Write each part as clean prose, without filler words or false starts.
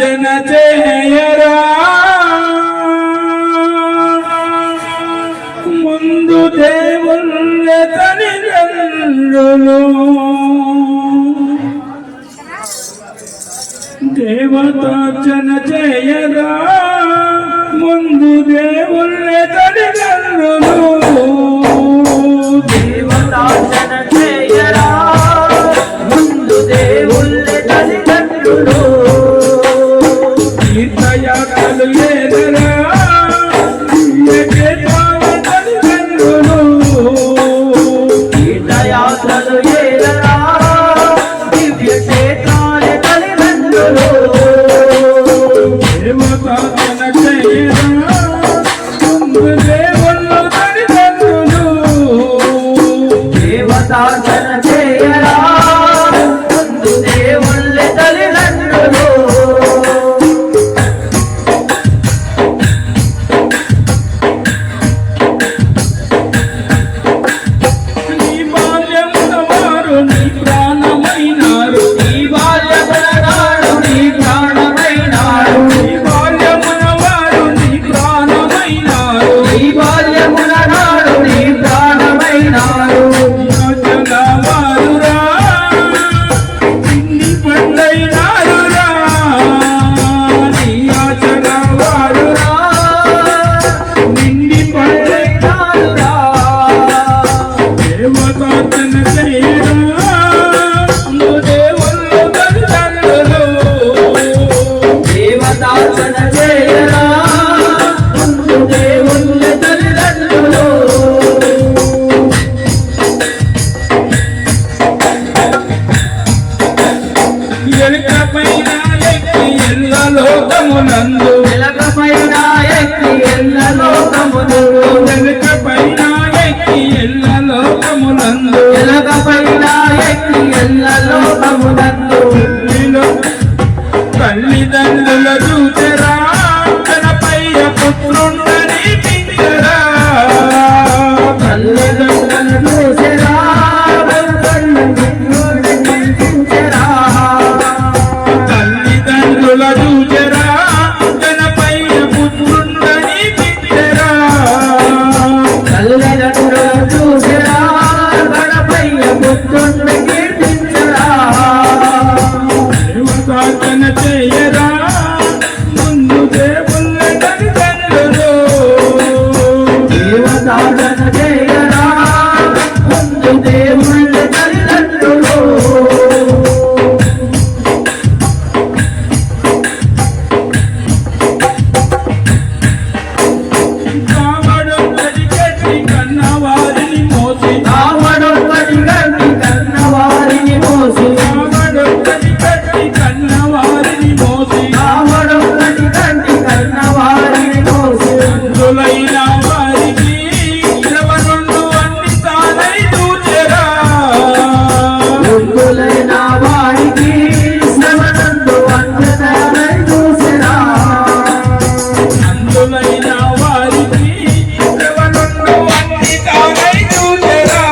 దేవతార్చన చేయరా ముందు దేవుళ్ళ తల్లిదండ్రులు దేవతార్చన చేయరా ముందు దేవుళ్ళ తల్లిదండ్రులు దేవతార్చన చేయరా ముందు దేవుళ్ళ తల్లిదండ్రులు తీర్థయాత్రలు ఏదరా తల్లిదండ్రులు తీర్థయాత్రలు ఏదరా దివ్య క్షేత్రాల తల్లిదండ్రులు దేవతార్చన చేయరా ముందు దేవుళ్ళ తల్లిదండ్రులు దేవతార్చన చేయరా ముందు దేవుళ్ళ తల్లిదండ్రులు నీ బాల్యమున వారు నీ ప్రాణమైనారు ఈ బాల్యమున నాడు నీ ప్రాణమైనాడు నీ బాల్యమున వారు నీ ప్రాణమైనారు ఈ బాల్యమున నాడు నీ ప్రాణమైనాడు యాచన వారురా ఇన్ని పండైనారురా నీ యాచన వారురా నిన్ని పండైనారురా దేవతార్చన చేయరా ముందు దేవుళ్ళు తల్లిదండ్రులు దేవతార్చన చేయరా ముందు దేవుళ్ళ తల్లిదండ్రులు ఎలుకపైన ఎక్కి ఎల్ల లోకమునందు వెలగపైన ఎక్కి ఎల్ల లోకమును ఎలుకపైన ఎక్కి ఎల్ల లోకమునందు వెలగపైన ఎక్కి ఎల్ల లోకమునందు తల్లిదండ్రుల చూచరా తనపై పుత్రుండని పించరా తల్లిదండ్రులను చూసెరా కనిపించెరా తల్లిదండ్రుల చూచరా తనపై పుత్రుండని పించరా తల్లిదండ్రులను చూసెరా గణపయ్య పుత్రుణ్ణి కీర్తించెరా దేవతార్చన చేయరా ముందు దేవుళ్ళ తల్లిదండ్రులు దేవతార్చన చేయరా ముందు దేవుళ్ళ తల్లిదండ్రులు కావడొక్కటి చెట్టి కన్నవారిని మోసి కావడొక్కటి గట్టి కన్నవారిని మోసి కావడొక్కటి చెట్టి కన్నవారిని మోసి కావడొక్కటి గట్టి కన్నవారిని మోసి అందులైన వారికి ఇరవరుండు అన్ని తానై చూచెరా వృద్ధులైన వారికి శ్రమనందు వంచనై చూసెరా అందులైన వారికి ఇరవరుండు అన్ని తానై చూచెరా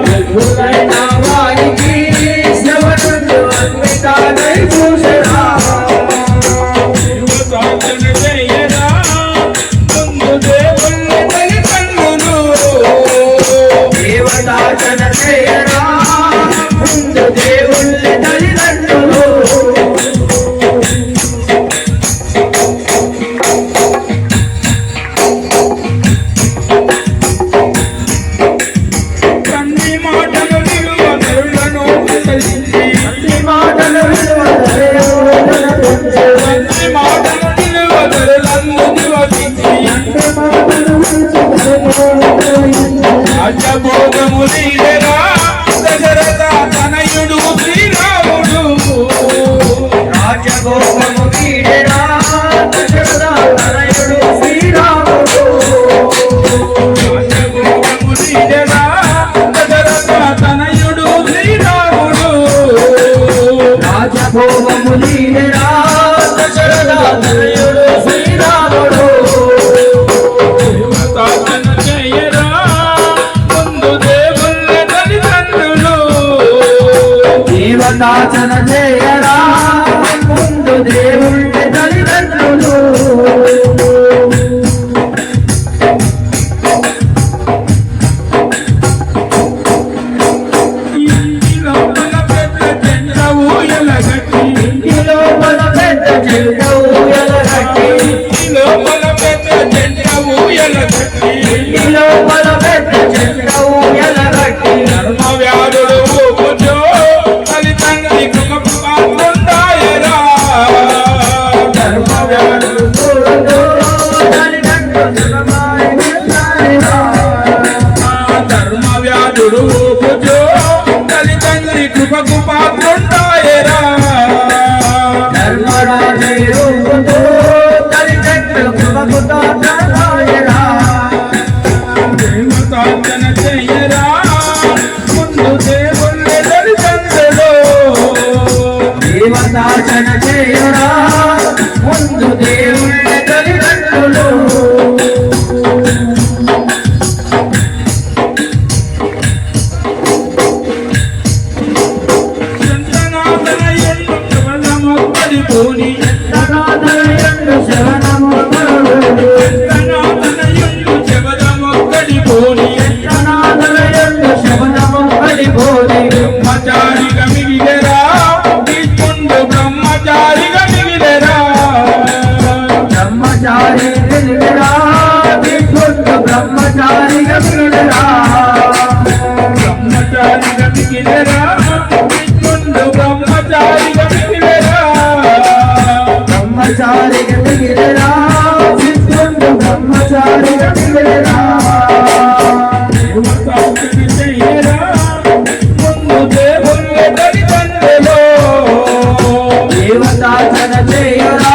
వృద్ధులైన వారికి శ్రమనందు వంచనై చూసెరా దేవతార్చన చేయరా ముందు దేవుళ్ళ తల్లిదండ్రులు దేవతార్చన చేయరా ముందు దేవుళ్ళ తల్లిదండ్రులు తండ్రి మాటలు విలువ మెరులను తెలిసి ఈ మాటలు విలువలేనివి. తండ్రి మాటలు విలువ మెరులను నివసించి రాజ్యభోగము నీడెరా దశరథ తనయుడు శ్రీరాముడు రాజభోగము వీడెరా దశరథ తనయుడు శ్రీరాముడు రాజ్యభోగము నీడెరా దశరథ తనయుడు శ్రీరాముడు రాజభోగము వీడెరా దశరథ తనయుడు శ్రీరాముడు దేవతార్చన చేయరా ముందు దేవుళ్ళ తల్లిదండ్రులు దేవతార్చన చేయరా ముందు దేవతార్చన చేయరా ముందు దేవుని తల్లిదండ్రులు సంతనాతనయుండు శబదమొక్కడిపోని ఎంతనాథయందు శరణమొక్కడు సంతనాతనయుండు శబదమొక్కడిపోని ఎంతనాథయందు శబదమొక్కడిపోని బ్రహ్మచారిగా మిగిలెరా విష్ణుండు బ్రహ్మచారిగా మిగిలెరా బ్రహ్మచారి వెలుగురా విష్ణుడు బ్రహ్మచారిగా మిగిలిరా బ్రహ్మచారిగా మిగిలెరా విష్ణుండు బ్రహ్మచారిగా మిగిలెరా బ్రహ్మచారిగా మిగిలిరా విష్ణుడు బ్రహ్మచారిగా మిగిలిరా దేవతార్చన చెయ్యరా ముందు దేవుళ్ళ తల్లిదండ్రులు దేవతార్చన చేయరా